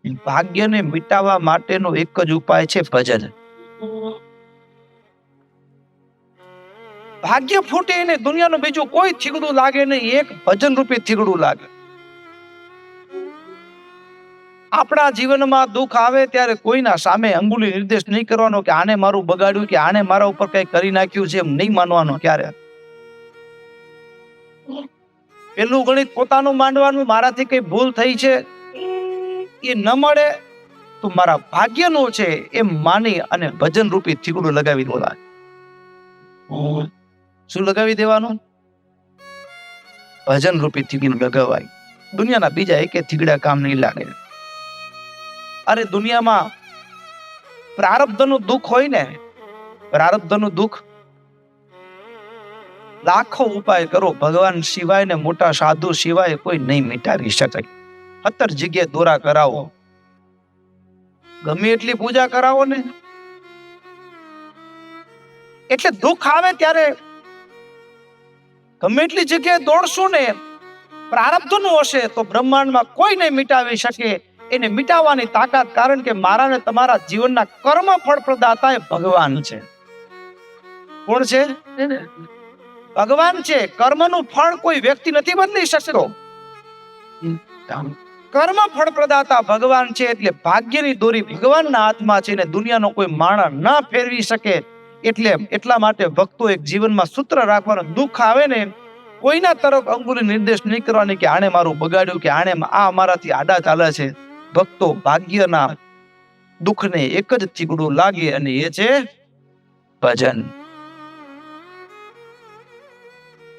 ભાગ્યને મિટાવવા માટેનો એક જ ઉપાય છે ભજન. ભાગ્ય ફૂટે એને દુનિયાનું બીજું કોઈ થીગડું લાગે નહીં, એક ભજન રૂપી થીગડું લાગે. આપણા જીવનમાં દુઃખ આવે ત્યારે કોઈના સામે અંગુલી નિર્દેશ નહીં કરવાનો કે આને મારું બગાડ્યું કે આને મારા ઉપર કઈ કરી નાખ્યું છે, એમ નહીં માનવાનો. ક્યારે પેલું ગણિત પોતાનું માંડવાનું, મારાથી કઈ ભૂલ થઈ છે એ ન મળે તો મારા ભાગ્યનું છે એમ માની અને ભજન રૂપી થીગડું લગાવી દેવાનું. શું લગાવી દેવાનું? ભજન રૂપી થીગડું લગાવાય. દુનિયાના બીજા એક થીગડા કામ નહીં લાગે. અરે દુનિયામાં પ્રારબ્ધનું દુઃખ હોય ને, પ્રારબ્ધનું દુઃખ લાખો ઉપાય કરો, ભગવાન સિવાય ને મોટા સાધુ સિવાય કોઈ નહીં મિટાવી શકે. 17 જગ્યાએ દોરા કરાવો, ગમે એટલી પૂજા કરાવો ને, એટલે દુઃખ આવે ત્યારે ગમે એટલી જગ્યાએ દોડશું ને, પ્રારબ્ધનું હશે તો બ્રહ્માંડમાં કોઈ નહીં મિટાવી શકે. એને મિટાવવાની તાકાત, કારણ કે મારા ને તમારા જીવનના કર્મ ફળ પ્રદાતા એ ભગવાન છે. કોણ છે? ભગવાન છે. કર્મનું ફળ કોઈ વ્યક્તિ નથી બદલી શકતો. કર્મ ફળ પ્રદાતા ભગવાન છે. એટલે ભાગ્યની દોરી ભગવાનના હાથમાં છે ને દુનિયાનો કોઈ માણસ ન ફેરવી શકે. એટલા માટે ભક્તો એક જીવનમાં સૂત્ર રાખવાનું, દુઃખ આવે ને કોઈના તરફ અંગુલી નિર્દેશ નહીં કરવાની કે આણે મારું બગાડ્યું કે આણે આ મારાથી આડા ચાલે છે. ભક્તો ભાગ્યના દુઃખને એક જ થીગડું લાગે અને એ છે ભજન.